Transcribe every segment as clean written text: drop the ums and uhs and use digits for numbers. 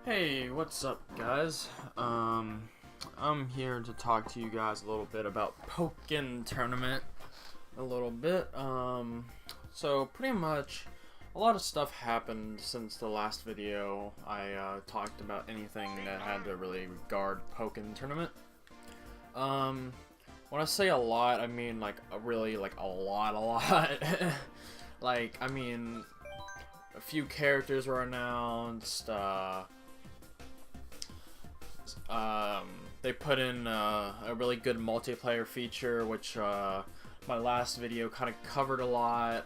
Hey, what's up, guys? I'm here to talk to you guys a little bit about Pokken Tournament. So pretty much a lot of stuff happened since the last video I talked about anything that had to really regard Pokken Tournament. When I say a lot, I mean like a lot. Like, I mean, a few characters were announced. They put in a really good multiplayer feature, which my last video kind of covered a lot.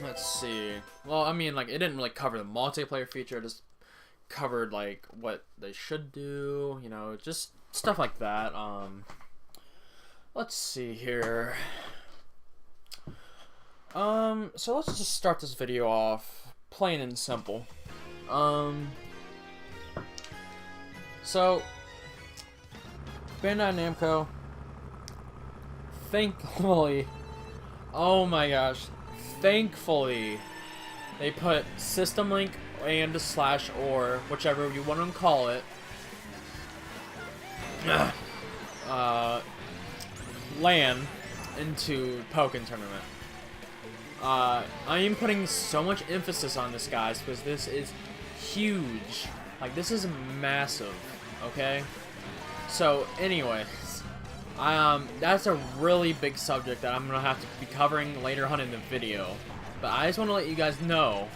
Let's see. Well, I mean, like, it didn't really cover the multiplayer feature. It just covered like what they should do, you know, just stuff like that. Let's see here. So let's just start this video off plain and simple. So, Bandai Namco, thankfully, oh my gosh, thankfully, they put System Link and /or, whichever you want to call it, LAN into Pokken Tournament. I am putting so much emphasis on this, guys, because this is huge. Like, this is massive, okay? So, anyways, that's a really big subject that I'm gonna have to be covering later on in the video. But I just want to let you guys know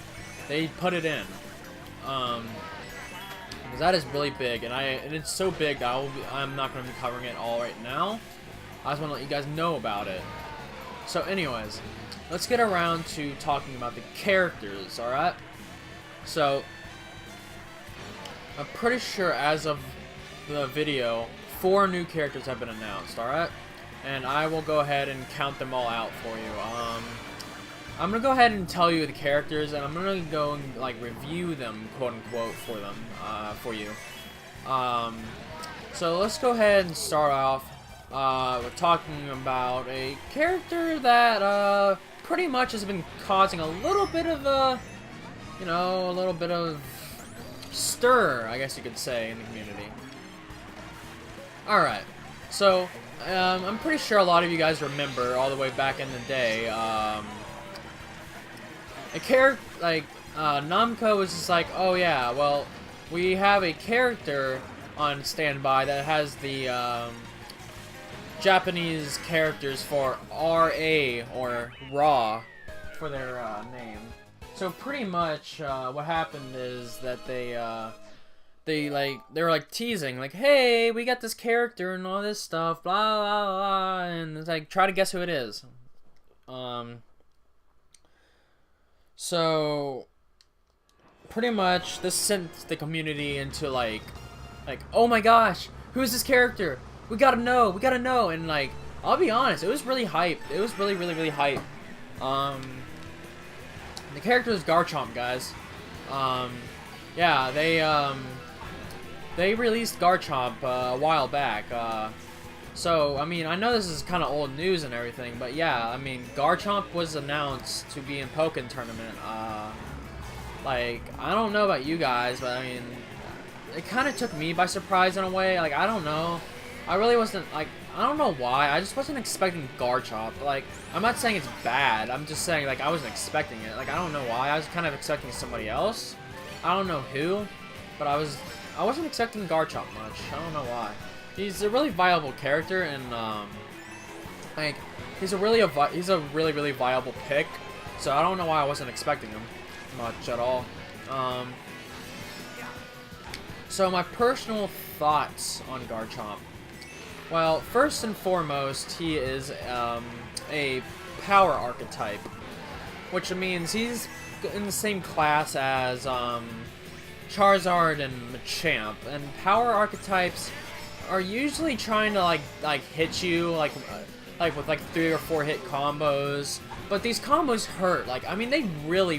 they put it in, because that is really big, and it's so big that I'm not gonna be covering it all right now. I just want to let you guys know about it. So, anyways, let's get around to talking about the characters. All right. So, I'm pretty sure as of the video, 4 new characters have been announced, alright? And I will go ahead and count them all out for you. I'm gonna go ahead and tell you the characters, and I'm gonna go and like review them, quote unquote, for them, for you. So let's go ahead and start off with talking about a character that pretty much has been causing a little bit of a little bit of stir, I guess you could say, in the community. Alright, so I'm pretty sure a lot of you guys remember all the way back in the day, a character like Namco was just like, oh yeah, well, we have a character on standby that has the Japanese characters for RA or Raw for their name. So pretty much what happened is that they were like teasing, like, hey, we got this character and all this stuff, blah blah blah, and it's like, try to guess who it is. So pretty much this sent the community into like, oh my gosh, who is this character? We gotta know, and like, I'll be honest, it was really hype. It was really hype. The character is Garchomp, guys. Yeah, they released Garchomp a while back. So, I mean, I know this is kind of old news and everything, but yeah, I mean, Garchomp was announced to be in Pokken Tournament. Like, I don't know about you guys, but I mean, it kind of took me by surprise in a way. Like, I don't know. I really wasn't, like, I don't know why. I just wasn't expecting Garchomp. Like, I'm not saying it's bad. I'm just saying, like, I wasn't expecting it. Like, I don't know why. I was kind of expecting somebody else. I don't know who, but I wasn't expecting Garchomp much. I don't know why. He's a really viable character, and like, he's a really viable pick. So I don't know why I wasn't expecting him much at all. So my personal thoughts on Garchomp. Well, first and foremost, he is a power archetype, which means he's in the same class as Charizard and Machamp. And power archetypes are usually trying to like hit you like with like 3 or 4 hit combos, but these combos hurt. Like, I mean, they really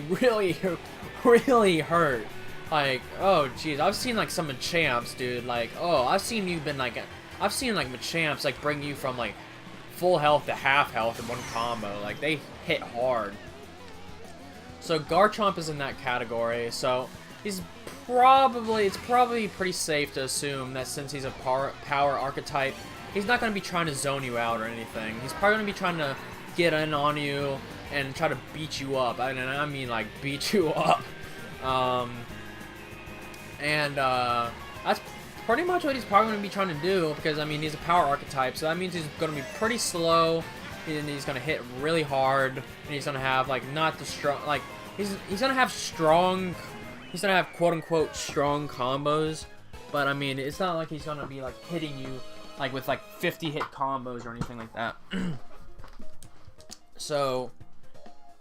hurt. Like, oh jeez, I've seen like some Machamps, dude. Like, oh, I've seen like Machamps like bring you from like full health to half health in one combo. Like, they hit hard. So Garchomp is in that category. So he's probably, it's probably pretty safe to assume that since he's a power archetype, he's not going to be trying to zone you out or anything. He's probably going to be trying to get in on you and try to beat you up. And I mean, like, beat you up. That's pretty much what he's probably going to be trying to do, because, I mean, he's a power archetype, so that means he's going to be pretty slow, and he's going to hit really hard, and he's going to have, like, not the strong, like, he's going to have strong, he's going to have quote-unquote strong combos, but, I mean, it's not like he's going to be, like, hitting you, like, with, like, 50 hit combos or anything like that. So,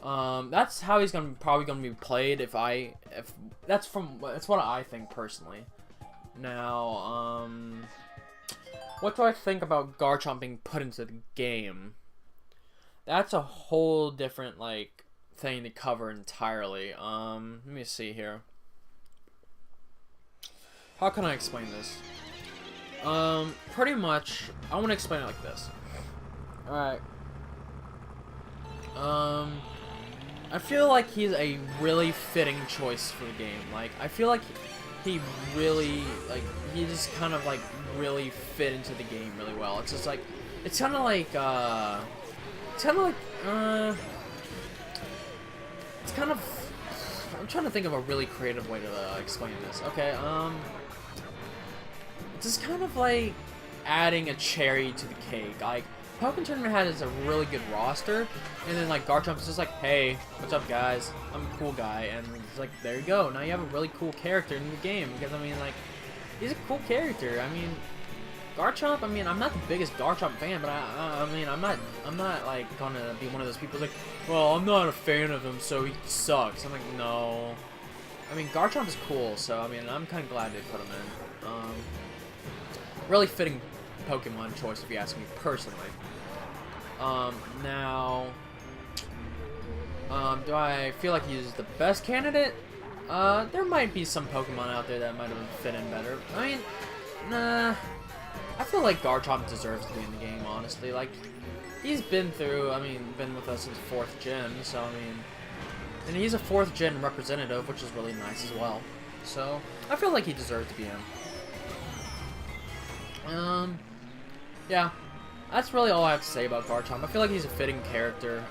that's how he's probably gonna be played. That's what I think personally. Now, what do I think about Garchomp being put into the game? That's a whole different, like, thing to cover entirely. Let me see here. How can I explain this? Pretty much, I want to explain it like this. Alright. I feel like he's a really fitting choice for the game. Like, I feel like he really, like, he just kind of, like, really fit into the game really well. It's just like, it's kind of like, I'm trying to think of a really creative way to explain this. Okay, it's just kind of like adding a cherry to the cake. Like, Pokken Tournament has a really good roster, and then, like, Garchomp's just like, hey, what's up, guys? I'm a cool guy, and it's like, there you go. Now you have a really cool character in the game, because, I mean, like, he's a cool character. I mean, Garchomp, I mean, I'm not the biggest Garchomp fan, but I mean, I'm not, like, gonna be one of those people like, well, I'm not a fan of him, so he sucks. I'm like, no. I mean, Garchomp is cool, so, I mean, I'm kind of glad they put him in. Really fitting Pokemon choice, if you ask me personally. Now, do I feel like he's the best candidate? There might be some Pokemon out there that might have fit in better. I mean, nah. I feel like Garchomp deserves to be in the game, honestly. Like, he's been through, I mean, been with us since 4th gen, so, I mean, and he's a 4th gen representative, which is really nice as well. So, I feel like he deserves to be in. Yeah, that's really all I have to say about Garchomp. I feel like he's a fitting character.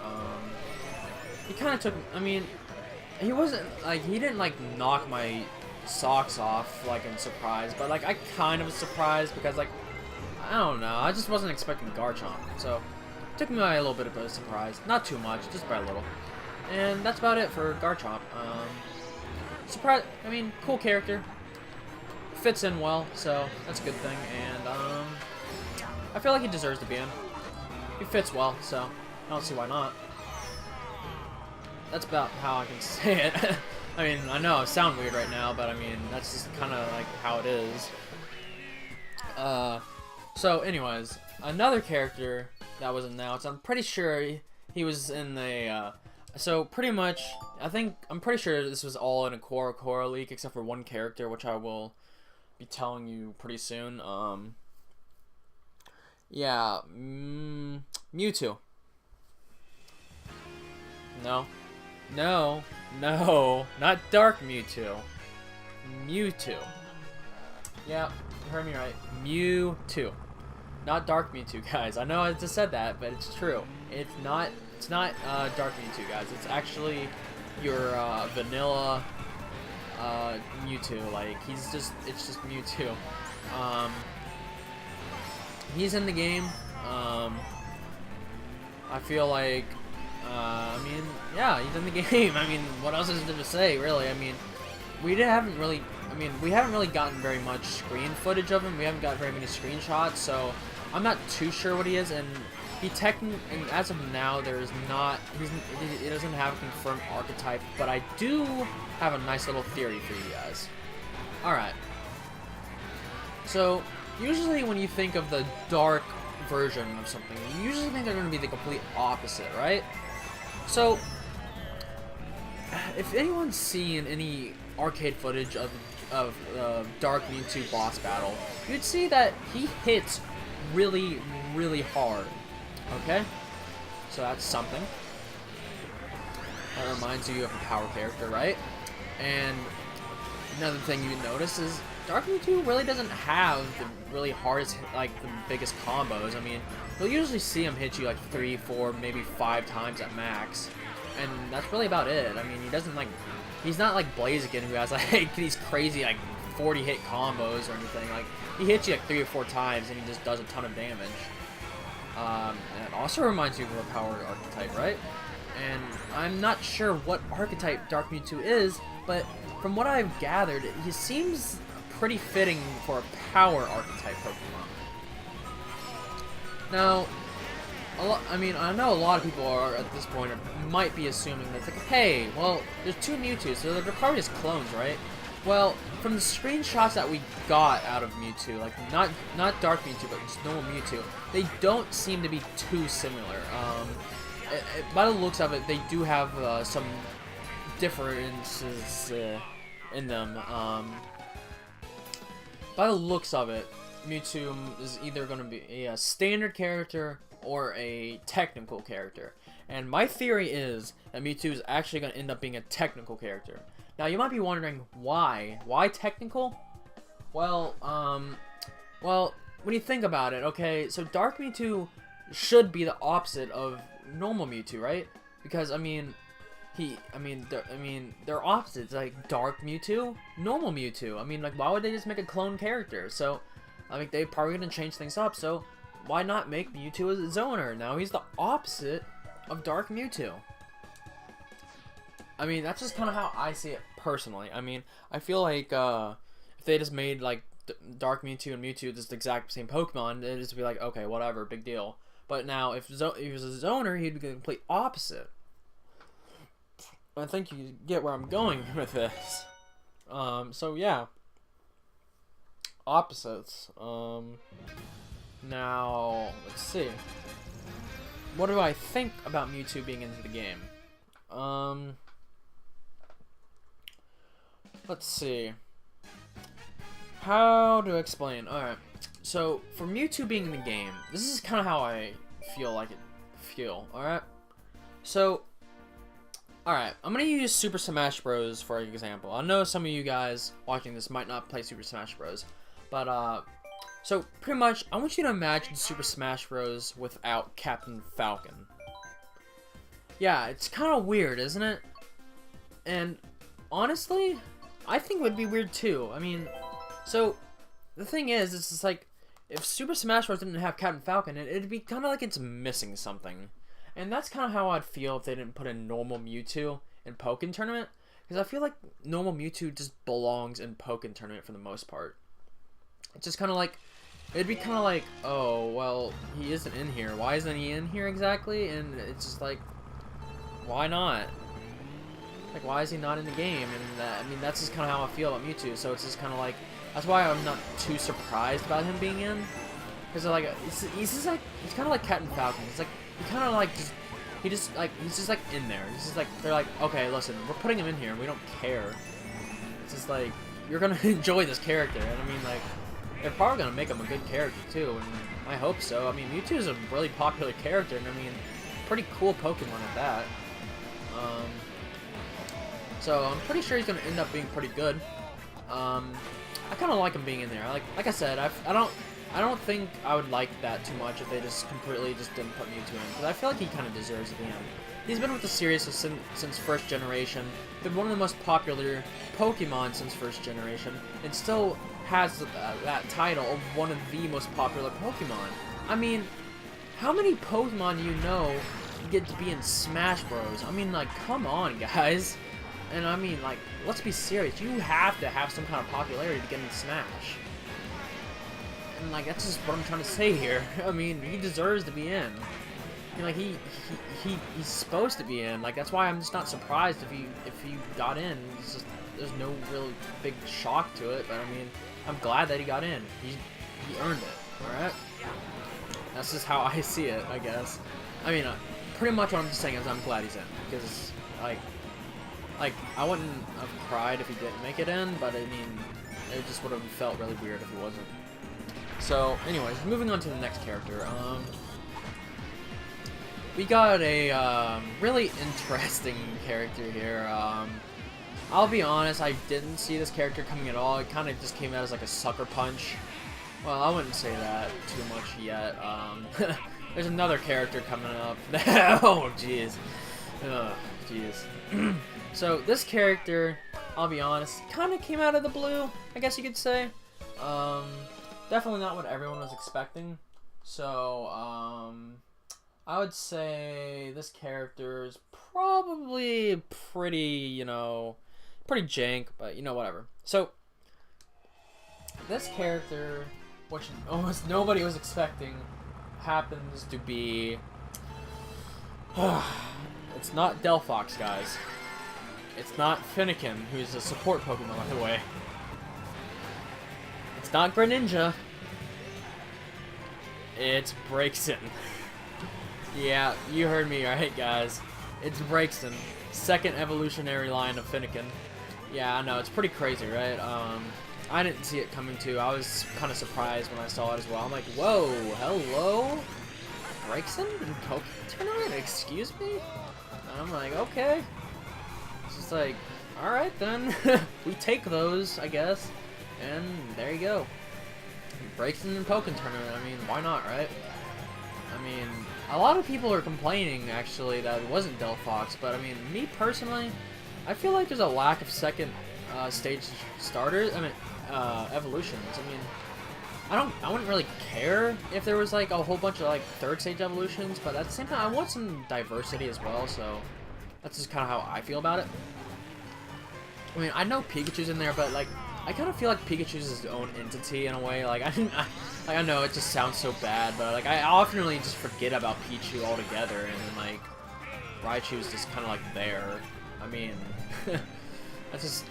He kind of took, I mean, he wasn't, like, he didn't, like, knock my socks off, like, in surprise, but, like, I kind of was surprised because, like, I don't know, I just wasn't expecting Garchomp, so it took me by a little bit of a surprise. Not too much, just by a little. And that's about it for Garchomp. Surprise, I mean, cool character. Fits in well, so that's a good thing, and, I feel like he deserves to be in. He fits well, so I don't see why not. That's about how I can say it. I mean, I know I sound weird right now, but I mean, that's just kind of like how it is. So anyways, another character that was announced, I'm pretty sure he was in the, so pretty much, I'm pretty sure this was all in a Core leak, except for one character, which I will be telling you pretty soon. Yeah, Mewtwo. No, not Dark Mewtwo. Mewtwo. Yeah, you heard me right. Mewtwo, not Dark Mewtwo, guys. I know I just said that, but it's true. It's not Dark Mewtwo, guys. It's actually your vanilla Mewtwo. Like, it's just Mewtwo. He's in the game. I feel like, I mean, yeah, he's in the game. I mean, what else is there to say, really? I mean, we haven't really gotten very much screen footage of him. We haven't got very many screenshots, so I'm not too sure what he is. And and as of now, he doesn't have a confirmed archetype, but I do have a nice little theory for you guys. Alright. So, usually when you think of the dark version of something, you usually think they're going to be the complete opposite, right? So, if anyone's seen any arcade footage of Dark Mewtwo boss battle, you'd see that he hits really, really hard. Okay? So that's something. That reminds you of a power character, right? And another thing you notice is Dark Mewtwo really doesn't have the really hardest, like the biggest combos. I mean, you'll usually see him hit you like 3, 4, maybe 5 times at max, and that's really about it. I mean, he doesn't like, he's not like Blaziken who has like these crazy like 40 hit combos or anything. Like, he hits you like 3 or 4 times and he just does a ton of damage. And it also reminds you of a power archetype, right? And I'm not sure what archetype Dark Mewtwo is, but from what I've gathered, he seems pretty fitting for a power archetype Pokemon. Now, I mean, I know a lot of people are at this point might be assuming that it's like, hey, well, there's 2 Mewtwo's, so they're probably just clones, right? Well, from the screenshots that we got out of Mewtwo, like not Dark Mewtwo, but just normal Mewtwo, they don't seem to be too similar. By the looks of it, they do have some differences in them. By the looks of it, Mewtwo is either going to be a standard character or a technical character. And my theory is that Mewtwo is actually going to end up being a technical character. Now, you might be wondering why. Why technical? Well, when you think about it, okay, so Dark Mewtwo should be the opposite of normal Mewtwo, right? Because, I mean, they're opposites, like Dark Mewtwo, normal Mewtwo. I mean, like, why would they just make a clone character? So, I mean, they're probably gonna change things up. So, why not make Mewtwo a zoner? Now he's the opposite of Dark Mewtwo. I mean, that's just kind of how I see it personally. I mean, I feel like if they just made like Dark Mewtwo and Mewtwo just the exact same Pokemon, it'd just be like, okay, whatever, big deal. But now, if he was a zoner, he'd be the complete opposite. I think you get where I'm going with this. So yeah. Opposites. Now, let's see. What do I think about Mewtwo being into the game? Let's see. How to explain? Alright. So, for Mewtwo being in the game, this is kind of how I feel, alright? So, alright, I'm gonna use Super Smash Bros. For example. I know some of you guys watching this might not play Super Smash Bros. But, so, pretty much, I want you to imagine Super Smash Bros. Without Captain Falcon. Yeah, it's kind of weird, isn't it? And, honestly, I think it would be weird too. I mean, so, the thing is, it's just like, if Super Smash Bros. Didn't have Captain Falcon, it'd be kind of like it's missing something. And that's kind of how I'd feel if they didn't put in normal Mewtwo in Pokken Tournament. Because I feel like normal Mewtwo just belongs in Pokken Tournament for the most part. It's just kind of like, it'd be kind of like, oh, well, he isn't in here. Why isn't he in here exactly? And it's just like, why not? Like, why is he not in the game? And I mean, that's just kind of how I feel about Mewtwo. So it's just kind of like, that's why I'm not too surprised about him being in. Because like, he's just like, he's kind of like Captain Falcon. He's like, he kind of like he's just like in there. He's just like, they're like, okay, listen, we're putting him in here and we don't care. It's just like, you're gonna enjoy this character. And I mean, like, they're probably gonna make him a good character too, and I hope so. I mean, Mewtwo is a really popular character, and I mean, pretty cool Pokemon at that. So I'm pretty sure he's gonna end up being pretty good. I kind of like him being in there. Like I said, I don't think I would like that too much if they just completely just didn't put Mewtwo in, because I feel like he kind of deserves it. He's been with the series since first generation, been one of the most popular Pokemon since first generation, and still has that title of one of the most popular Pokemon. I mean, how many Pokemon do you know get to be in Smash Bros? I mean, like, come on, guys. And I mean, like, let's be serious. You have to have some kind of popularity to get in Smash. And like, that's just what I'm trying to say here. I mean, he deserves to be in. I mean, like, he's supposed to be in. Like, that's why I'm just not surprised if he got in. It's just, there's no real big shock to it. But I mean, I'm glad that he got in. He earned it. All right. That's just how I see it, I guess. I mean, pretty much what I'm just saying is I'm glad he's in, because like I wouldn't have cried if he didn't make it in, but I mean, it just would have felt really weird if he wasn't. So, anyways, moving on to the next character. We got a really interesting character here. I'll be honest, I didn't see this character coming at all. It kind of just came out as like a sucker punch. Well, I wouldn't say that too much yet. There's another character coming up. Oh, jeez. Oh, jeez. So this character, I'll be honest, kind of came out of the blue, I guess you could say. Definitely not what everyone was expecting. So, I would say this character is probably pretty, you know, pretty jank, but, you know, whatever. So, this character, which almost nobody was expecting, happens to be... It's not Delphox, guys. It's not Finnegan, who's a support Pokemon, by the way. It's not Greninja. It's Braixen. Yeah, you heard me right, guys. It's Braixen, second evolutionary line of Finnegan. Yeah, I know, it's pretty crazy, right? I didn't see it coming too. I was kind of surprised when I saw it as well. I'm like, whoa, hello? Braixen in Pokken Tournament? Excuse me? And I'm like, okay. It's just like, alright then. We take those, I guess. And there you go. Braixen in Pokken Tournament. I mean, why not, right? I mean, a lot of people are complaining, actually, that it wasn't Delphox, but I mean, me personally, I feel like there's a lack of second stage starters. I mean, evolutions. I mean, I wouldn't really care if there was like a whole bunch of like third stage evolutions, but at the same time, I want some diversity as well. So that's just kind of how I feel about it. I mean, I know Pikachu's in there, but like, I kind of feel like Pikachu's his own entity in a way. Like, I know it just sounds so bad, but like, I often really just forget about Pichu altogether, and then like, Raichu's just kind of like there. I mean, that's just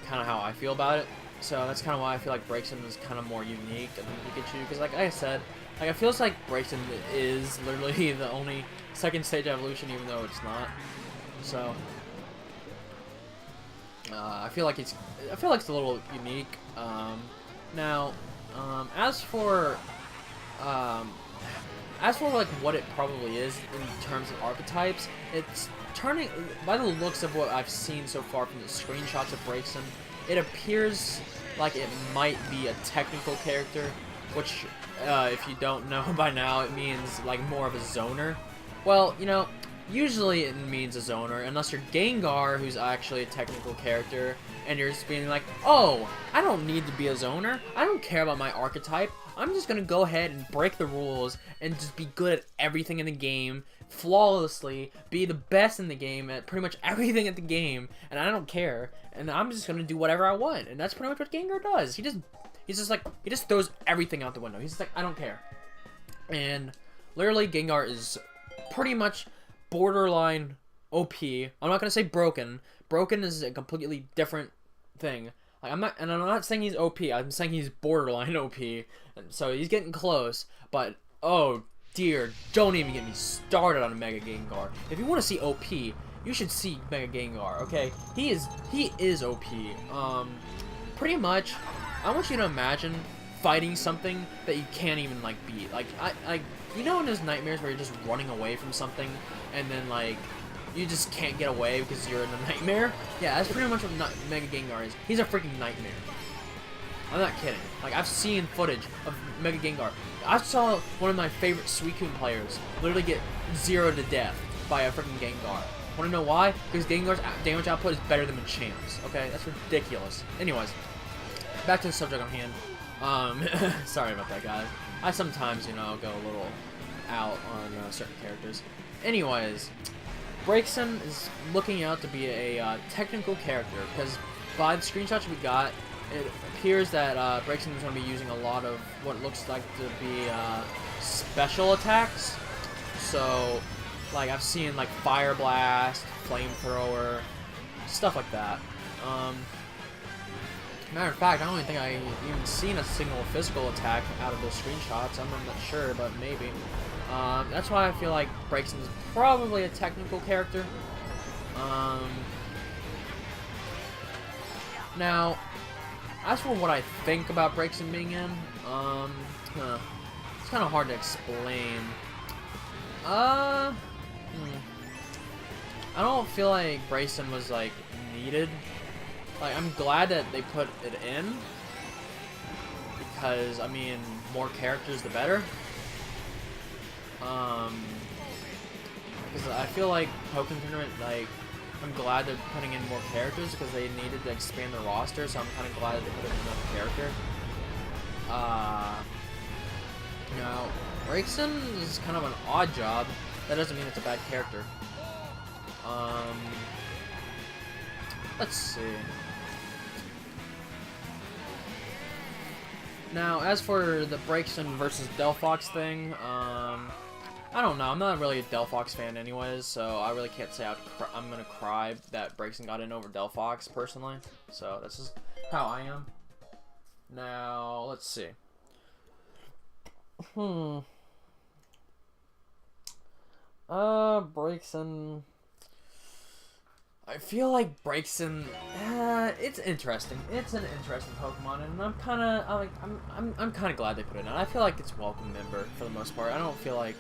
kind of how I feel about it. So that's kind of why I feel like Braixen is kind of more unique than Pikachu, because like I said, like it feels like Braixen is literally the only second stage evolution, even though it's not. So I feel like it's a little unique. Now, as for like what it probably is in terms of archetypes, it's turning, by the looks of what I've seen so far from the screenshots of Braixen, it appears like it might be a technical character, which if you don't know by now, it means like more of a zoner. Well, you know, usually it means a zoner, unless you're Gengar, who's actually a technical character, and you're just being like, oh, I don't need to be a zoner, I don't care about my archetype, I'm just gonna go ahead and break the rules and just be good at everything in the game, flawlessly, be the best in the game at pretty much everything at the game, and I don't care, and I'm just gonna do whatever I want, and that's pretty much what Gengar does. He just throws everything out the window. He's just like, I don't care. And literally, Gengar is pretty much borderline OP. I'm not gonna say broken. Broken is a completely different thing. Like, I'm not saying he's OP. I'm saying he's borderline OP. And so he's getting close. But oh dear, don't even get me started on a Mega Gengar. If you want to see OP, you should see Mega Gengar. Okay, he is OP. Pretty much, I want you to imagine fighting something that you can't even like beat. Like you know in those nightmares where you're just running away from something and then like you just can't get away because you're in a nightmare? Yeah, that's pretty much what Mega Gengar is. He's a freaking nightmare. I'm not kidding. Like, I've seen footage of Mega Gengar. I saw one of my favorite Suicune players literally get 0 to death by a freaking Gengar. Wanna know why? Because Gengar's damage output is better than Machamp's. Okay, that's ridiculous. Anyways, back to the subject on hand. Sorry about that, guys. I sometimes, you know, go a little out on certain characters. Anyways, Braixen is looking out to be a technical character, because by the screenshots we got, it appears that Braixen is going to be using a lot of what looks like to be special attacks. So, like, I've seen, like, Fire Blast, Flamethrower, stuff like that. Matter of fact, I don't even think I even seen a single physical attack out of those screenshots. I'm not sure, but maybe. That's why I feel like Braixen is probably a technical character. Now, as for what I think about Braixen being in, it's kind of hard to explain. I don't feel like Braixen was like needed like, I'm glad that they put it in, because, I mean, more characters the better. Because I feel like Pokken Tournament, like, I'm glad they're putting in more characters because they needed to expand the roster, so I'm kind of glad that they put in another character. Now, Braixen is kind of an odd job. That doesn't mean it's a bad character. Let's see. Now, as for the Braixen versus Delphox thing, I don't know. I'm not really a Delphox fan anyways, so I really can't say I'm gonna cry that Braixen got in over Delphox, personally. So, that's just how I am. Now, let's see. Braixen. I feel like Braixen, it's interesting. It's an interesting Pokemon, and I'm kind of glad they put it in. I feel like it's a welcome member for the most part. I don't feel like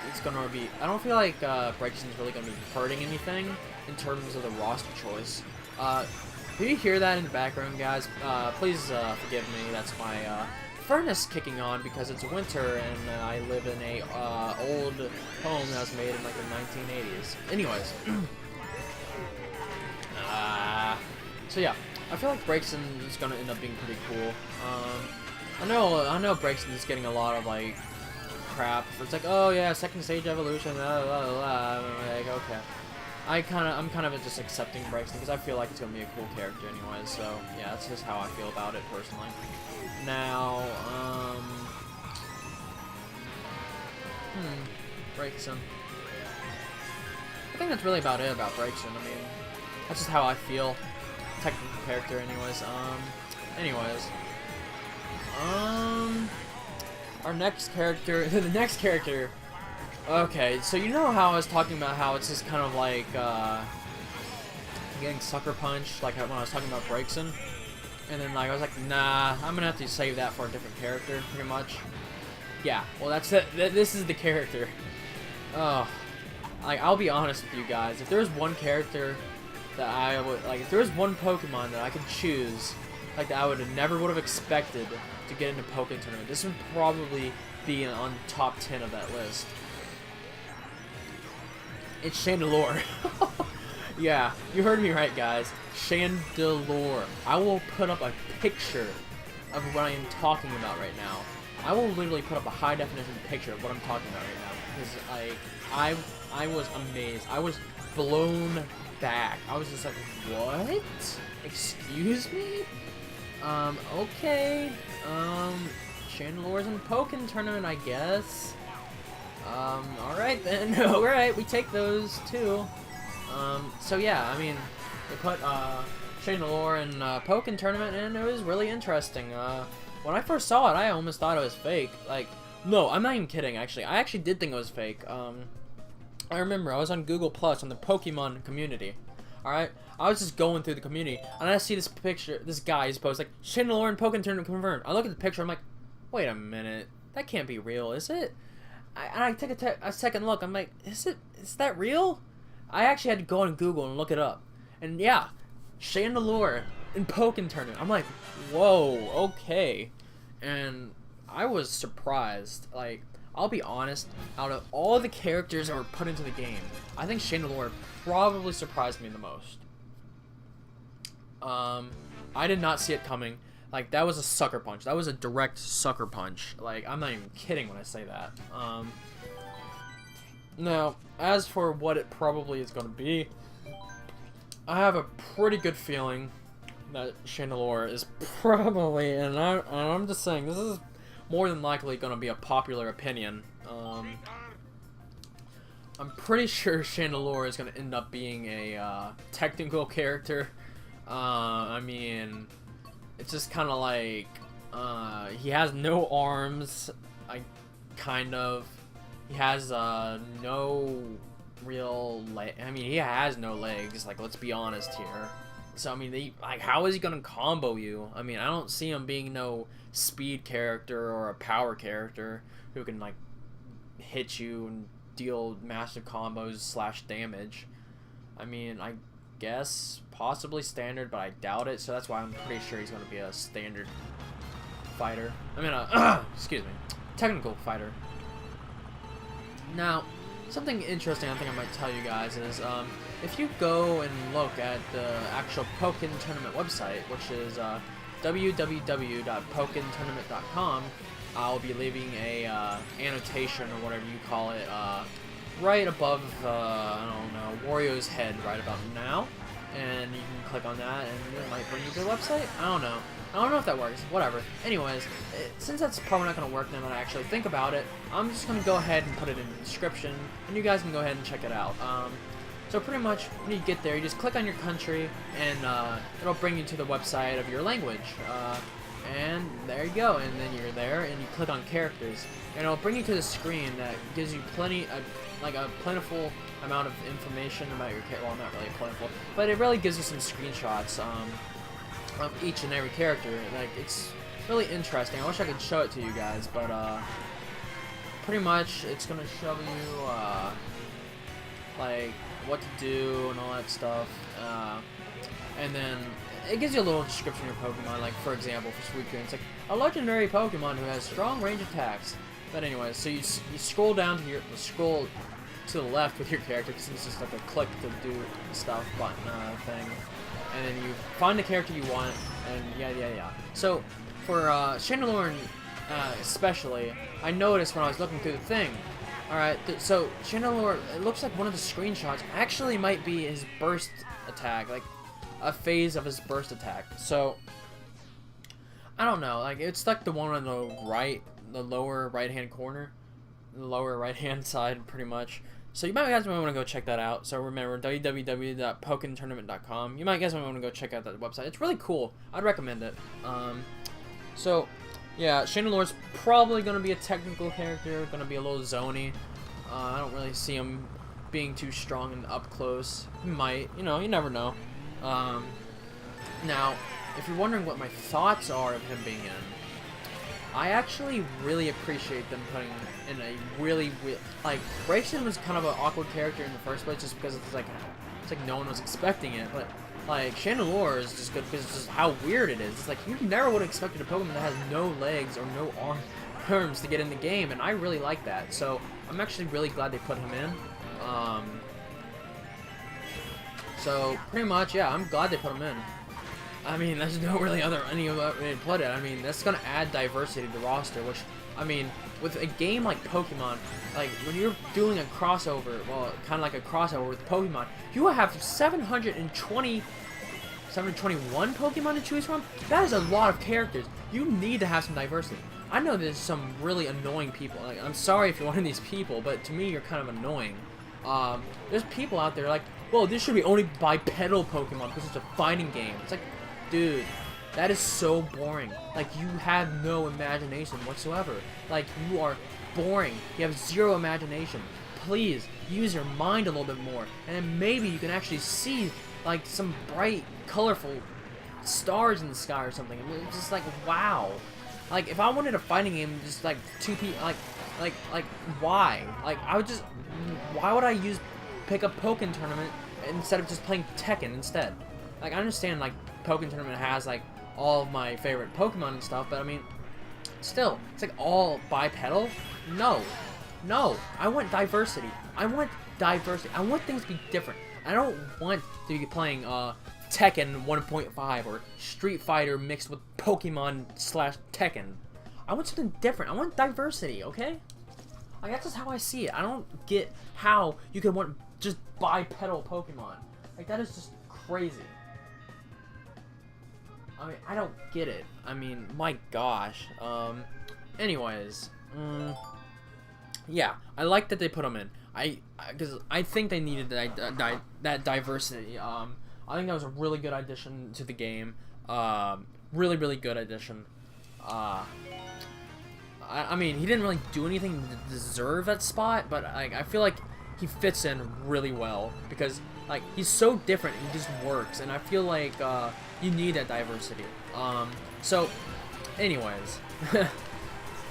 it's gonna be. I don't feel like Braixen's really gonna be hurting anything in terms of the roster choice. Do you hear that in the background, guys? Please forgive me. That's my furnace kicking on because it's winter and I live in a old home that was made in like the 1980s. Anyways. So yeah, I feel like Braixen is gonna end up being pretty cool. I know Braixen is getting a lot of like crap. It's like, oh yeah, second stage evolution, blah, blah, blah. I'm like, okay. I'm kind of just accepting Braixen because I feel like it's gonna be a cool character anyway. So yeah, that's just how I feel about it personally. Now, Braixen. I think that's really about it about Braixen. I mean, that's just how I feel. Technical character, anyways. Our next character, the next character. Okay, so you know how I was talking about how it's just kind of like getting sucker punched, like when I was talking about Braixen, and then like I was like, nah, I'm gonna have to save that for a different character, pretty much. Yeah, well that's it. This is the character. Oh, like I'll be honest with you guys. If there's one character that I would like, if there was one Pokemon that I could choose, like that I never would have expected to get into Pokken Tournament, this would probably be on the top 10 of that list. It's Chandelure. Yeah, you heard me right, guys. Chandelure. I will put up a picture of what I am talking about right now. I will literally put up a high definition picture of what I'm talking about right now because I was amazed. I was blown back. I was just like, what? Excuse me? Okay. Chandelure's in Pokken Tournament, I guess. Alright then. Alright, we take those too. So yeah, I mean, they put, Chandelure in, Pokken Tournament, and it was really interesting. When I first saw it, I almost thought it was fake. Like, no, I'm not even kidding, actually. I actually did think it was fake. I remember I was on Google Plus on the Pokemon community. Alright? I was just going through the community, and I see this picture, this guy's post, like, Chandelure and Pokken Tournament confirmed. I look at the picture, I'm like, wait a minute. That can't be real, is it? I take a second look, I'm like, is that real? I actually had to go on Google and look it up. And yeah, Chandelure in Pokken Tournament. I'm like, whoa, okay. And I was surprised. Like, I'll be honest, out of all the characters that were put into the game, I think Chandelure probably surprised me the most. I did not see it coming. Like, that was a sucker punch. That was a direct sucker punch. Like, I'm not even kidding when I say that. Now, as for what it probably is going to be, I have a pretty good feeling that Chandelure is probably, and I'm just saying, this is more than likely going to be a popular opinion. I'm pretty sure Chandelure is going to end up being a technical character. I mean, it's just kind of like, he has no arms, he has no real I mean, he has no legs, like, let's be honest here. So I mean, how is he gonna combo you? I mean, I don't see him being no speed character or a power character who can like hit you and deal massive combos / damage. I mean, I guess possibly standard, but I doubt it. So that's why I'm pretty sure he's going to be a standard fighter. I mean, excuse me, technical fighter. Now, something interesting I think I might tell you guys is if you go and look at the actual Pokken Tournament website, which is www.pokkentournament.com, I'll be leaving a annotation or whatever you call it right above, I don't know, Wario's head right about now, and you can click on that and it might bring you to the website. I don't know if that works, whatever. Anyways, since that's probably not going to work now that I actually think about it, I'm just going to go ahead and put it in the description, and you guys can go ahead and check it out. So pretty much, when you get there, you just click on your country, and it'll bring you to the website of your language. And there you go, and then you're there, and you click on characters, and it'll bring you to the screen that gives you a plentiful amount of information about your character. Well, not really plentiful, but it really gives you some screenshots of each and every character. Like, it's really interesting. I wish I could show it to you guys, but pretty much it's gonna show you like what to do and all that stuff, and then it gives you a little description of your Pokemon. Like, for example, for Suicune, it's like a legendary Pokemon who has strong range attacks. But anyway, so you scroll down to scroll to the left with your character, because it's just like a click to do stuff button thing, and then you find the character you want, and yeah. So for Chandelure especially, I noticed when I was looking through the thing. Alright, so Chandelure, it looks like one of the screenshots actually might be his burst attack, like a phase of his burst attack. So I don't know, like it's like the one on the right, the lower right hand corner, the lower right hand side pretty much. So you guys might want to go check that out. So remember, www.pokkentournament.com. You guys might want to go check out that website. It's really cool. I'd recommend it. So yeah, Chandelure's probably going to be a technical character, going to be a little zony. I don't really see him being too strong and up close. He might, you never know. Now, if you're wondering what my thoughts are of him being in, I actually really appreciate them putting in a really like, Braixen was kind of an awkward character in the first place just because it's like no one was expecting it, but like, Chandelure is just good because it's just how weird it is. It's like, you never would have expected a Pokemon that has no legs or no arms to get in the game, and I really like that. So, I'm actually really glad they put him in. So, pretty much, yeah, I'm glad they put him in. I mean, there's no really any other way to put it. I mean, that's going to add diversity to the roster, which, I mean, with a game like Pokemon, like, when you're doing a crossover, well, kind of like a crossover with Pokemon, you will have 721 Pokemon to choose from? That is a lot of characters. You need to have some diversity. I know there's some really annoying people. Like, I'm sorry if you're one of these people, but to me, you're kind of annoying. There's people out there like, well, this should be only bipedal Pokemon because it's a fighting game. It's like, dude, that is so boring. Like, you have no imagination whatsoever. Like, you are boring. You have zero imagination. Please, use your mind a little bit more. And then maybe you can actually see, like, some bright, colorful stars in the sky or something. I mean, it's just like, wow. Like, if I wanted a fighting game, just, like, two people, like, why? Like, why would I pick up Pokken Tournament instead of just playing Tekken instead? Like, I understand, like, Pokken Tournament has, like, all of my favorite Pokemon and stuff, but I mean, still, it's like all bipedal? No. I want diversity. I want things to be different. I don't want to be playing Tekken 1.5 or Street Fighter mixed with Pokemon / Tekken. I want something different. I want diversity, okay? Like, that's just how I see it. I don't get how you can want just bipedal Pokemon. Like, that is just crazy. I mean, I don't get it. I mean, my gosh. Anyways. Yeah, I like that they put them in. Because I think they needed that diversity. I think that was a really good addition to the game. Really, really good addition. I mean, he didn't really do anything to deserve that spot, but I feel like he fits in really well because, like, he's so different. He just works, and I feel like you need that diversity. So, anyways,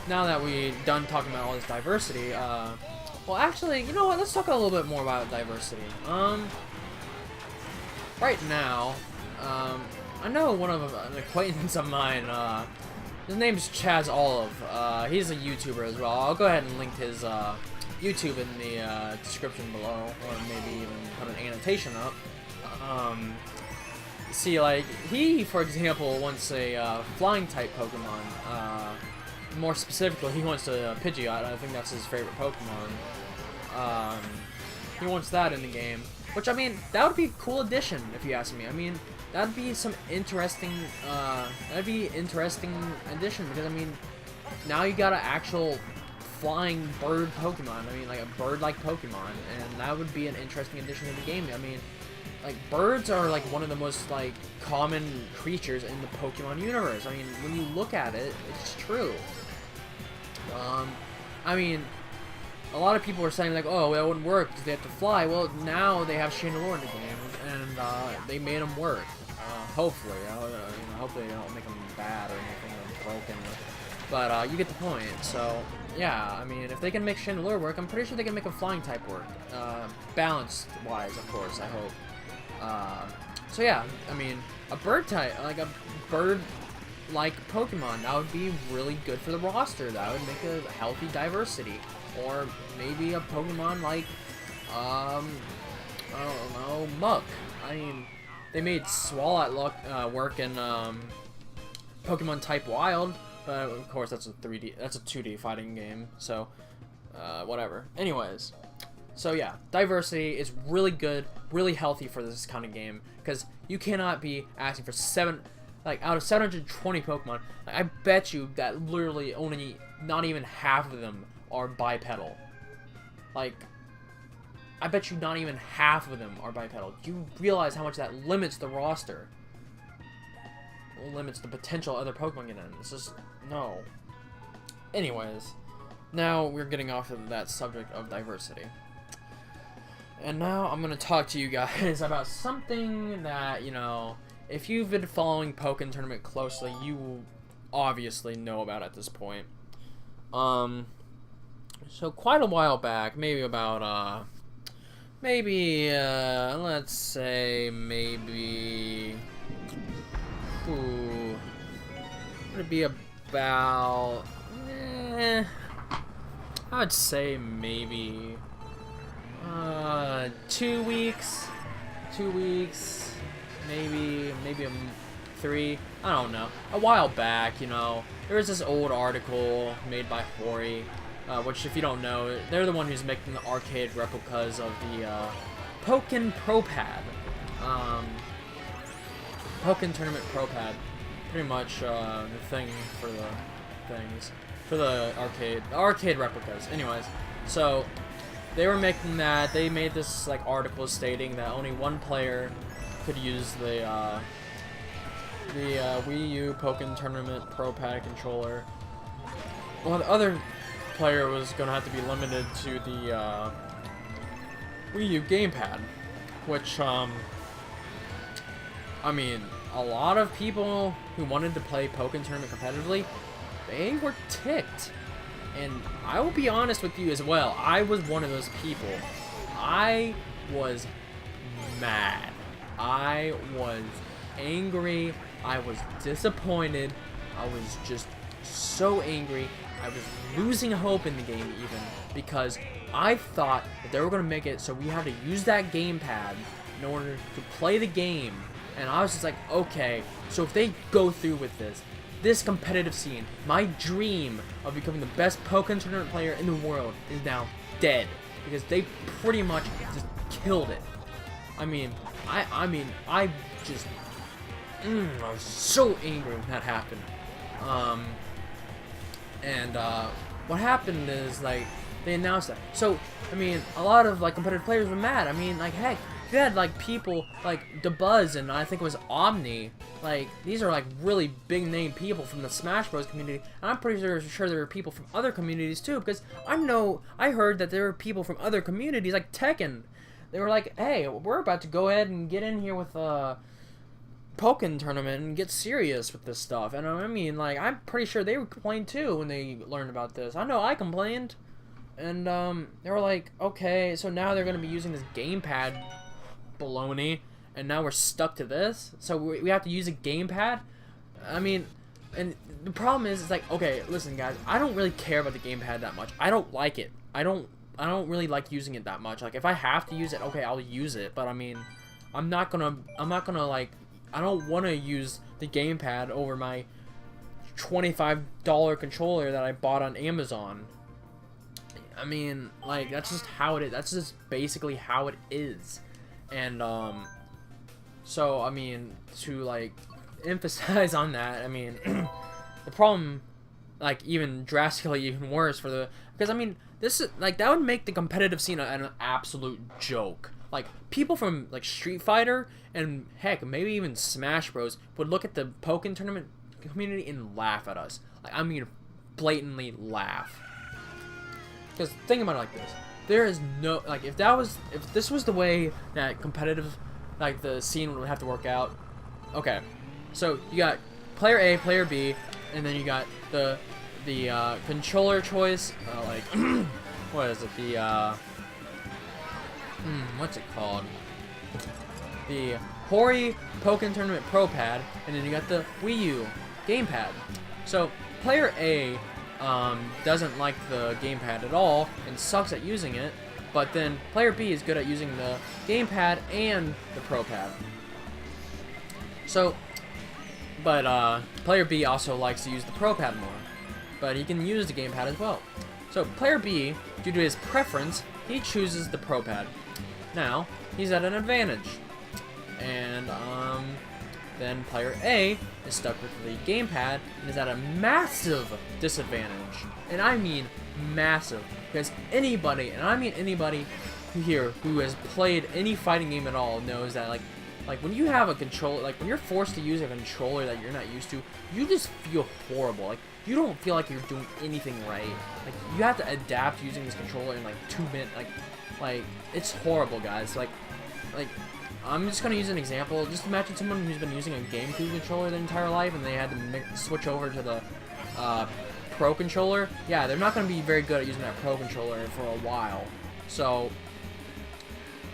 now that we're done talking about all this diversity, well, actually, you know what? Let's talk a little bit more about diversity. right now, I know one of an acquaintance of mine. His name's Chaz Olive. He's a YouTuber as well. I'll go ahead and link his YouTube in the description below, or maybe even put an annotation up. See, like, he, for example, wants a flying type Pokemon. More specifically, he wants a Pidgeot. I think that's his favorite Pokemon. He wants that in the game, which, I mean, that would be a cool addition if you ask me. I mean, that'd be some interesting. Addition because, I mean, now you got an actual flying bird Pokemon. I mean, like a bird-like Pokemon, and that would be an interesting addition to the game. I mean, like, birds are like one of the most like common creatures in the Pokemon universe. I mean, when you look at it, it's true. I mean, a lot of people are saying like, oh, that wouldn't work because they have to fly. Well, now they have Chandelure in the game, and they made them work. Hopefully, hopefully they don't make them bad or anything or broken. But you get the point. So yeah, I mean, if they can make Chandelure work, I'm pretty sure they can make a flying type work. Balanced wise, of course. I hope. So yeah, I mean, a bird type, like a bird-like Pokemon, that would be really good for the roster. That would make a healthy diversity. Or maybe a Pokemon like, I don't know, Muk. I mean, they made Swalot work in Pokemon Type Wild, but of course that's a 2D fighting game. So, whatever. Anyways. So yeah, diversity is really good, really healthy for this kind of game, because you cannot be asking for out of 720 Pokemon, like, I bet you that literally only not even half of them are bipedal. Like, I bet you not even half of them are bipedal. Do you realize how much that limits the roster? Limits the potential other Pokemon get in. It's just, no. Anyways, now we're getting off of that subject of diversity. And now I'm going to talk to you guys about something that, you know, if you've been following Pokken Tournament closely, you obviously know about at this point. So quite a while back, maybe about, let's say, would it be about, I'd say maybe 2 weeks, maybe 3, I don't know. A while back, you know, there was this old article made by Hori, which, if you don't know, they're the one who's making the arcade replicas of the Pokken Pro Pad, Pokken Tournament Pro Pad, pretty much the thing for the things, for the arcade replicas. Anyways, so they were making that. They made this like article stating that only one player could use the Wii U Pokken Tournament Pro Pad controller. Well, the other player was gonna have to be limited to the Wii U gamepad, which I mean, a lot of people who wanted to play Pokken Tournament competitively, they were ticked. And I will be honest with you as well, I was one of those people. I was mad. I was angry. I was disappointed. I was just so angry. I was losing hope in the game even, because I thought that they were going to make it so we had to use that gamepad in order to play the game. And I was just like, okay, so if they go through with this competitive scene, my dream of becoming the best Pokken Tournament player in the world is now dead, because they pretty much just killed it. I was so angry when that happened. What happened is, like, they announced that. So, I mean, a lot of, like, competitive players were mad. I mean, like, heck, you had, like, people like DeBuzz and I think it was Omni. Like, these are, like, really big name people from the Smash Bros. Community. And I'm pretty sure there were people from other communities, too, because I heard that there were people from other communities, like Tekken. They were like, hey, we're about to go ahead and get in here with Pokken Tournament and get serious with this stuff. And I mean, like, I'm pretty sure they complained too when they learned about this. I know I complained. And they were like, okay, so now they're going to be using this gamepad baloney. and now we're stuck to this. So we have to use a gamepad. I mean, and the problem is, it's like, okay, listen, guys, I don't really care about the gamepad that much. I don't like it. I don't really like using it that much. Like, if I have to use it, okay, I'll use it. But I mean, I'm not gonna like, I don't want to use the gamepad over my $25 controller that I bought on Amazon. I mean, like, that's just how it is. That's just basically how it is. And so I mean, to like emphasize on that, I mean, the problem, like, even drastically even worse for the, because I mean, this is like, that would make the competitive scene an absolute joke. Like, people from like Street Fighter and heck, maybe even Smash Bros would look at the Pokken Tournament community and laugh at us. Like, I mean, blatantly laugh. Because think about it like this: there is no, like, if this was the way that competitive, like, the scene would have to work out. Okay, so you got player A, player B, and then you got the controller choice. Like, what is it? The what's it called? The Hori Pokken Tournament Pro Pad, and then you got the Wii U gamepad. So player A doesn't like the gamepad at all and sucks at using it, but then player B is good at using the gamepad and the Pro Pad. So, but player B also likes to use the Pro Pad more, but he can use the gamepad as well. So player B, due to his preference, he chooses the Pro Pad. Now he's at an advantage, and then player A is stuck with the gamepad and is at a massive disadvantage. And I mean massive, because anybody, and I mean anybody here who has played any fighting game at all knows that, like when you have a controller, like when you're forced to use a controller that you're not used to, you just feel horrible. Like, you don't feel like you're doing anything right. Like, you have to adapt using this controller in like 2 minutes. Like it's horrible, guys. Like I'm just gonna use an example. Just imagine someone who's been using a GameCube controller their entire life, and they had to switch over to the Pro controller. Yeah, they're not gonna be very good at using that Pro controller for a while. So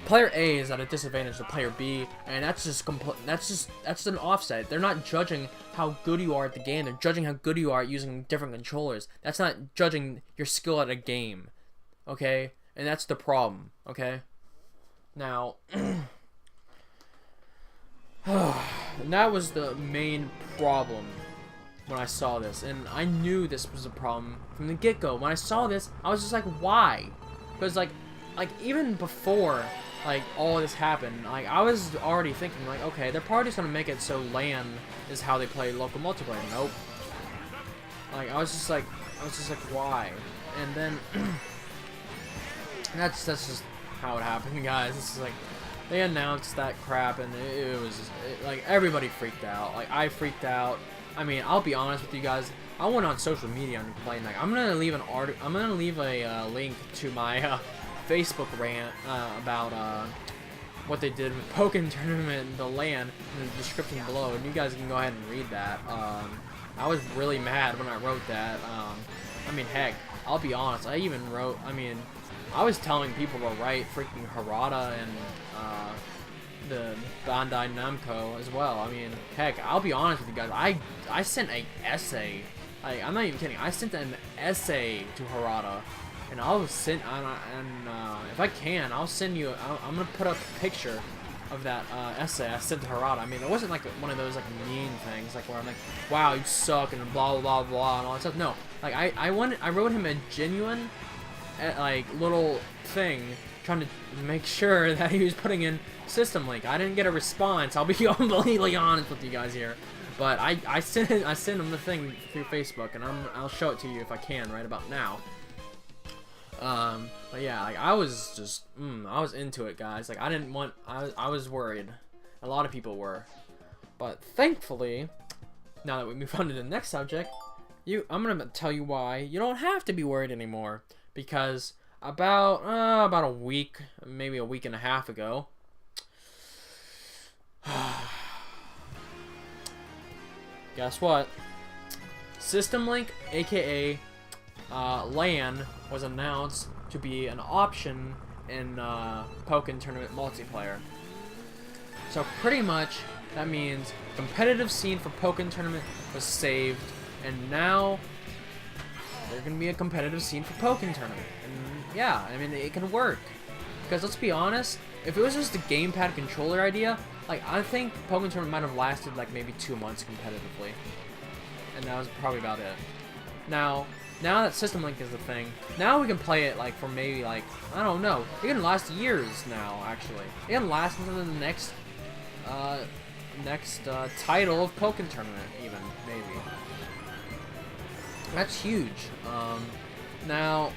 player A is at a disadvantage to player B, and that's just an offset. They're not judging how good you are at the game. They're judging how good you are at using different controllers. That's not judging your skill at a game. Okay? And that's the problem, okay? Now, and that was the main problem when I saw this. And I knew this was a problem from the get-go. When I saw this, I was just like, why? Because, like even before, like, all this happened, like, I was already thinking, like, okay, they're probably just gonna make it so LAN is how they play local multiplayer. Nope. Like, I was just like, why? And then that's just how it happened, guys. It's just like, they announced that crap, and it was just, like, everybody freaked out. Like, I freaked out. I mean, I'll be honest with you guys. I went on social media and complained. Like, I'm gonna leave a link to my Facebook rant about what they did with Pokken Tournament the LAN in the description below, and you guys can go ahead and read that. I was really mad when I wrote that. I mean, heck, I'll be honest. I even wrote. I mean, I was telling people to write freaking Harada and the Bandai Namco as well. I mean, heck, I'll be honest with you guys. I sent an essay. I'm not even kidding. I sent an essay to Harada, and I'll send if I can, I'll send you. I'm gonna put up a picture of that essay I sent to Harada. I mean, it wasn't like one of those like mean things, like where I'm like, wow, you suck and blah blah blah blah and all that stuff. No, like I wrote him a genuine like little thing trying to make sure that he was putting in system link. I didn't get a response. I'll be completely honest with you guys here, but I sent him the thing through Facebook, and I'll show it to you if I can right about now. But yeah, like, I was just I was into it, guys. Like, I was worried. A lot of people were, but thankfully, now that we move on to the next subject, I'm gonna tell you why you don't have to be worried anymore. Because about a week, maybe a week and a half ago, guess what? System Link, aka LAN, was announced to be an option in Pokken Tournament multiplayer. So pretty much that means competitive scene for Pokken Tournament was saved, and now there's gonna be a competitive scene for Pokken Tournament. And yeah, I mean, it can work. Because let's be honest, if it was just a gamepad controller idea, like, I think Pokken Tournament might have lasted like maybe 2 months competitively. And that was probably about it. Now that System Link is the thing, now we can play it like for maybe like, I don't know, it can last years now, actually. It can last until the next title of Pokken Tournament, even, maybe. That's huge. Now,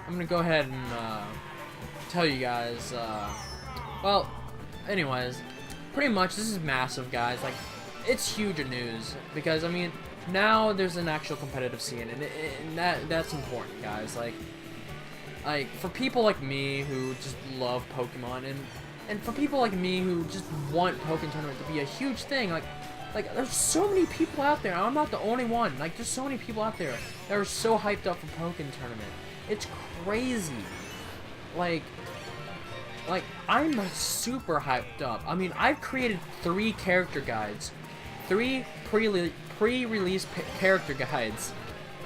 I'm gonna go ahead and tell you guys, well, anyways, pretty much this is massive, guys. Like, it's huge news, because, I mean, now there's an actual competitive scene, and that's important, guys. Like, for people like me who just love Pokemon, and for people like me who just want Pokken Tournament to be a huge thing, like there's so many people out there. I'm not the only one. Like, there's so many people out there that are so hyped up for Pokken Tournament. It's crazy. Like I'm super hyped up. I mean, I've created 3 character guides, 3 pre-release character guides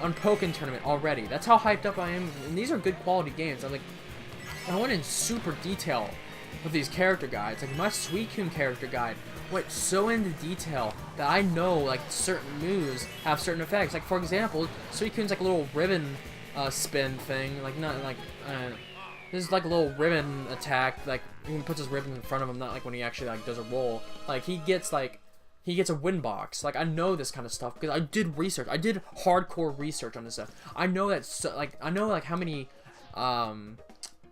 on Pokken Tournament already. That's how hyped up I am, and these are good quality games. I went in super detail with these character guides. Like, my Suicune character guide went so into detail that I know, like, certain moves have certain effects. Like, for example, Suicune's like a little ribbon spin thing. Like, not like this is like a little ribbon attack. Like, he puts his ribbon in front of him, not like when he actually like does a roll. Like, he gets a win box. Like, I know this kind of stuff because I did research. I did hardcore research on this stuff. I know that, I know like how many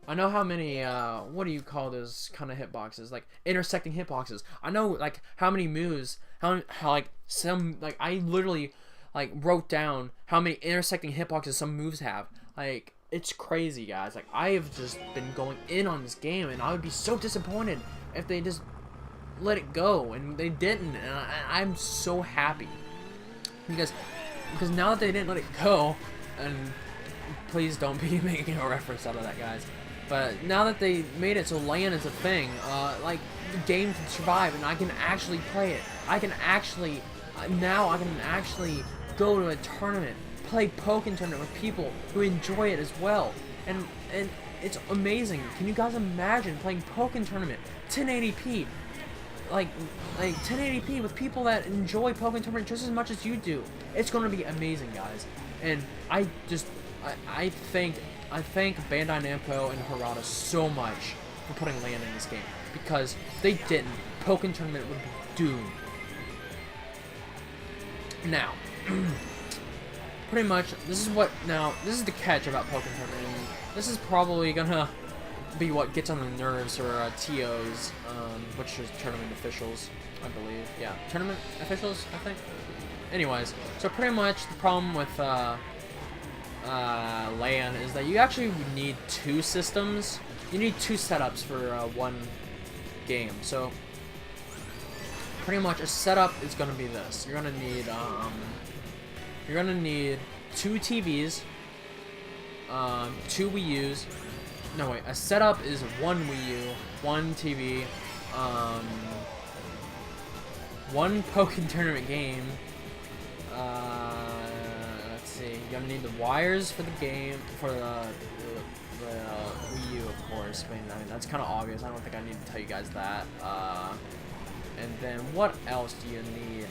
I know how many, what do you call those kind of hitboxes? Like, intersecting hitboxes. I know, like, how many moves, how like, some, like, I literally, like, wrote down how many intersecting hitboxes some moves have. Like, it's crazy, guys. Like, I have just been going in on this game, and I would be so disappointed if they just let it go, and they didn't, and I'm so happy. Because now that they didn't let it go, and please don't be making a reference out of that, guys. But now that they made it so LAN is a thing, like, the game can survive, and I can actually play it. I can actually, now I can actually go to a tournament, play Pokken Tournament with people who enjoy it as well. And it's amazing. Can you guys imagine playing Pokken Tournament 1080p? Like 1080p with people that enjoy Pokken Tournament just as much as you do. It's gonna be amazing, guys. And I thank Bandai Namco and Harada so much for putting LAN in this game, because if they didn't, Pokken Tournament would be doomed. Now, pretty much, this is the catch about Pokken Tournament, and this is probably gonna be what gets on the nerves for TOs, which is tournament officials, I believe. Yeah, tournament officials, I think. Anyways, so pretty much the problem with LAN is that you actually need 2 systems. You need 2 setups for one game. So pretty much a setup is gonna be this. You're gonna need 2 TVs, 2 Wii U's. No, wait, a setup is 1 Wii U, 1 TV, 1 Pokken Tournament game. Let's see, you're gonna need the wires for the game, for the Wii U, of course. I mean, that's kind of obvious. I don't think I need to tell you guys that. And then what else do you need?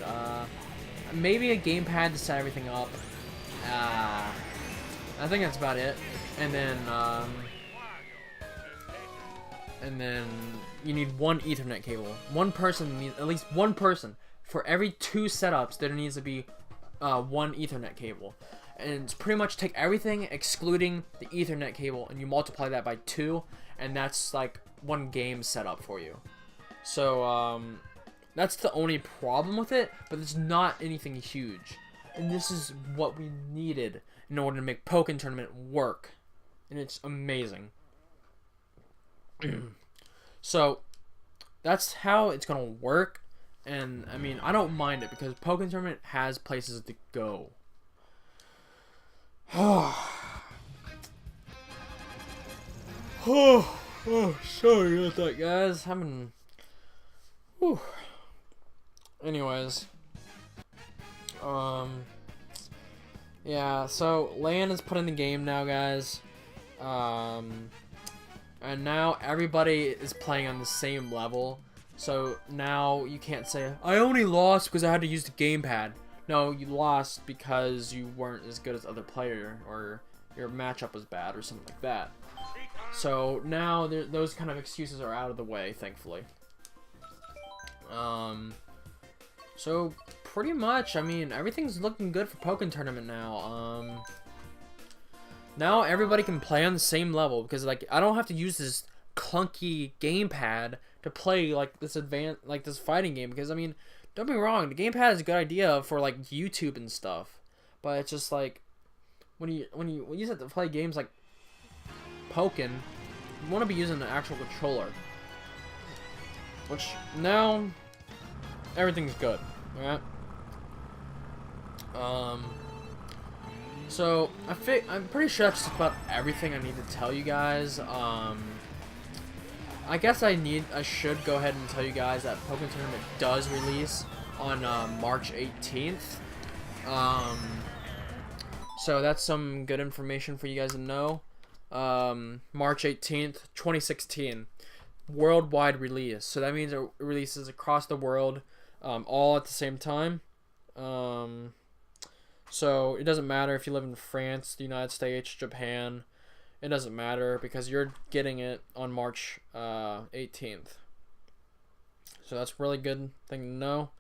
Maybe a gamepad to set everything up. I think that's about it. And then you need 1 Ethernet cable. One person needs, at least 1 person. For every 2 setups, there needs to be 1 Ethernet cable. And it's pretty much take everything excluding the Ethernet cable, and you multiply that by 2, and that's like 1 game setup for you. So that's the only problem with it, but it's not anything huge. And this is what we needed in order to make Pokken Tournament work. And it's amazing. So that's how it's gonna work, and I mean, I don't mind it because Pokken Tournament has places to go. Sorry about that, guys. I've been Whew. Anyways. Yeah, so LAN is put in the game now, guys. And now everybody is playing on the same level. So now you can't say, I only lost because I had to use the gamepad. No, you lost because you weren't as good as other player, or your matchup was bad, or something like that. So now those kind of excuses are out of the way, thankfully. So pretty much, I mean, everything's looking good for Pokken Tournament now. Now everybody can play on the same level, because like I don't have to use this clunky gamepad to play like this this fighting game. Because I mean, don't be wrong, the gamepad is a good idea for like YouTube and stuff, but it's just like when you have to play games like Pokken, you want to be using an actual controller. Which now everything's good, alright? So I'm pretty sure that's just about everything I need to tell you guys. I guess I should go ahead and tell you guys that Pokken Tournament does release on March 18th. So that's some good information for you guys to know. March 18th, 2016. Worldwide release. So that means it releases across the world, all at the same time. So it doesn't matter if you live in France, the United States, Japan. It doesn't matter, because you're getting it on March 18th. So that's a really good thing to know.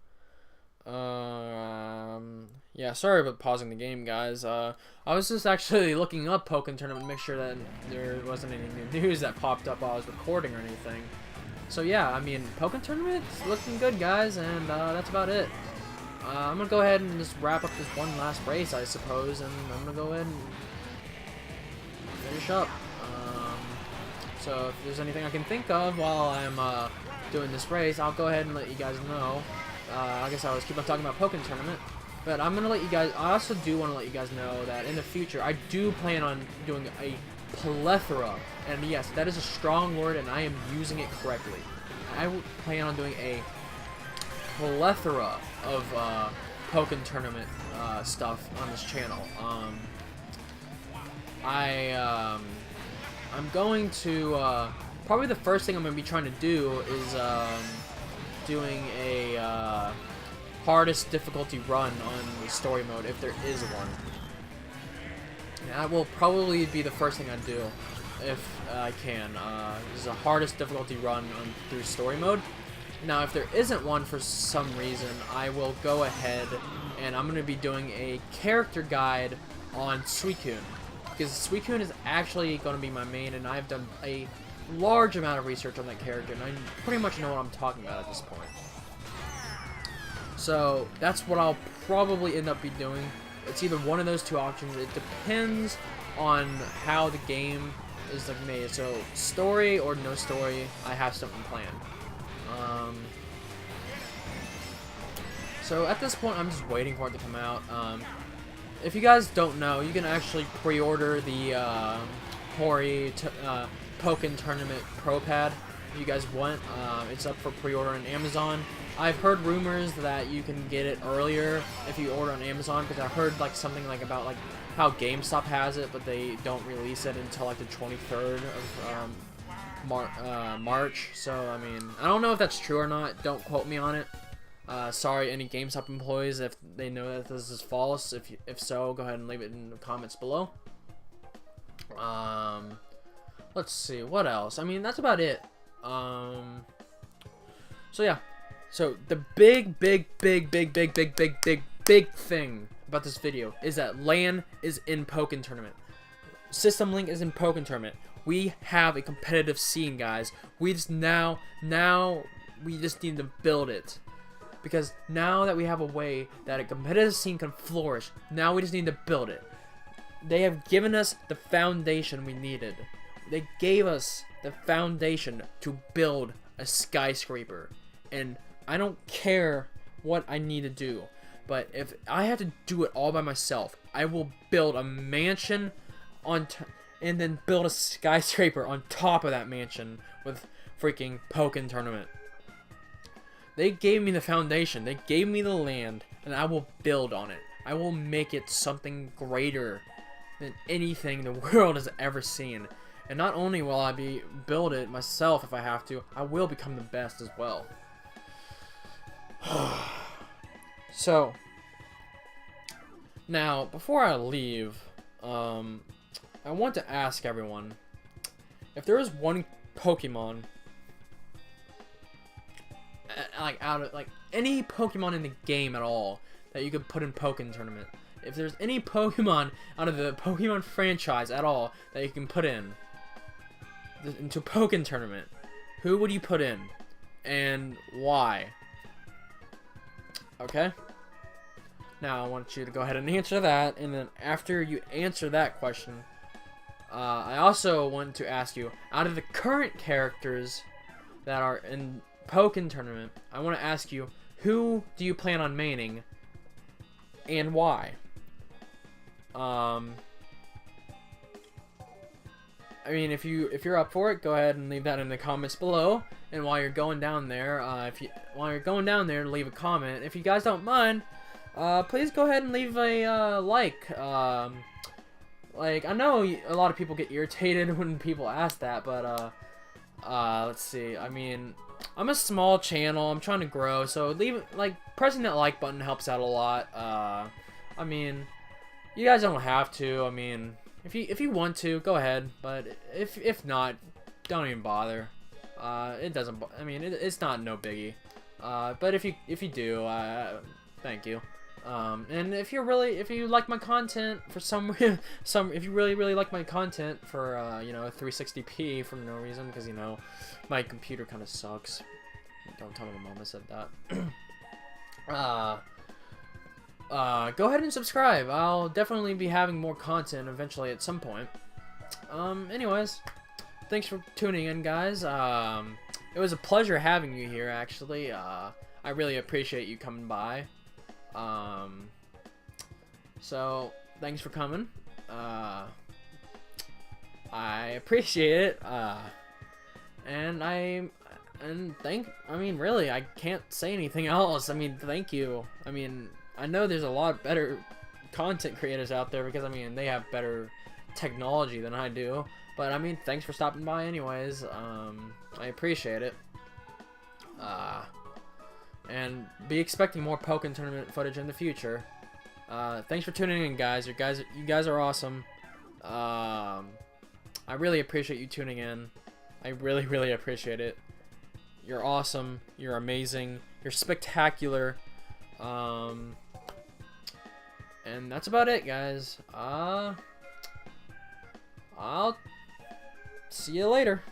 Yeah, sorry about pausing the game, guys. I was just actually looking up Pokken Tournament to make sure that there wasn't any new news that popped up while I was recording or anything. So yeah, I mean, Pokken Tournament's looking good, guys, and that's about it. I'm gonna go ahead and just wrap up this one last race, I suppose, and I'm gonna go ahead and finish up. So if there's anything I can think of while I'm doing this race, I'll go ahead and let you guys know. I guess I always keep on talking about Pokken Tournament, but I'm gonna let you guys. I also do want to let you guys know that in the future, I do plan on doing a plethora, and yes, that is a strong word, and I am using it correctly. I plan on doing a plethora of Pokken Tournament stuff on this channel. I'm going to probably the first thing I'm going to be trying to do is doing a hardest difficulty run on the story mode, if there is one. That will probably be the first thing I do if I can. This is a hardest difficulty run through story mode. Now, if there isn't one for some reason, I will go ahead and I'm going to be doing a character guide on Suicune. Because Suicune is actually going to be my main, and I've done a large amount of research on that character, and I pretty much know what I'm talking about at this point. So, that's what I'll probably end up be doing. It's either one of those two options. It depends on how the game is like made. So, story or no story, I have something planned. So at this point, I'm just waiting for it to come out. If you guys don't know, you can actually pre-order the Hori Pokken Tournament Pro Pad if you guys want. It's up for pre-order on Amazon. I've heard rumors that you can get it earlier if you order on Amazon, because I heard like something like about like how GameStop has it, but they don't release it until like the 23rd of March. So I mean, I don't know if that's true or not. Don't quote me on it. Sorry, any GameStop employees, if they know that this is false. If so, go ahead and leave it in the comments below. Let's see, what else? I mean, that's about it. So yeah. So the big thing about this video is that LAN is in Pokken Tournament. System Link is in Pokken Tournament. We have a competitive scene, guys. We just now we just need to build it. Because now that we have a way that a competitive scene can flourish, now we just need to build it. They have given us the foundation we needed. They gave us the foundation to build a skyscraper. And I don't care what I need to do. But if I have to do it all by myself, I will build a mansion and then build a skyscraper on top of that mansion with freaking Pokken Tournament. They gave me the foundation. They gave me the land, and I will build on it. I will make it something greater than anything the world has ever seen. And not only will I build it myself if I have to, I will become the best as well. So, now, before I leave, I want to ask everyone, if there is one Pokemon, like any Pokemon in the game at all that you could put in Pokken Tournament, if there's any Pokemon out of the Pokemon franchise at all that you can put into Pokken Tournament, who would you put in, and why? Okay? Now I want you to go ahead and answer that, and then after you answer that question, I also want to ask you, out of the current characters that are in Pokken Tournament, I want to ask you, who do you plan on maining, and why? I mean, if you're up for it, go ahead and leave that in the comments below. And while you're going down there, leave a comment. If you guys don't mind, please go ahead and leave a like. Like, I know a lot of people get irritated when people ask that, but let's see. I mean, I'm a small channel. I'm trying to grow, so pressing that like button helps out a lot. I mean, you guys don't have to. I mean, if you want to, go ahead. But if not, don't even bother. It doesn't. I mean, it's not no biggie. But if you do, thank you. And if you like my content for if you really like my content for 360p for no reason, because my computer kind of sucks. Don't tell my mama said that. Go ahead and subscribe. I'll definitely be having more content eventually at some point. Anyways, thanks for tuning in, guys. It was a pleasure having you here, actually. I really appreciate you coming by. So thanks for coming. I appreciate it. I mean, really, I can't say anything else. I mean, thank you. I mean, I know there's a lot better content creators out there because, I mean, they have better technology than I do. But, I mean, thanks for stopping by anyways. I appreciate it. And be expecting more Pokken Tournament footage in the future. Thanks for tuning in, guys. You guys are awesome. I really appreciate you tuning in. I really appreciate it. You're awesome. You're amazing. You're spectacular. And that's about it, guys. I'll see you later.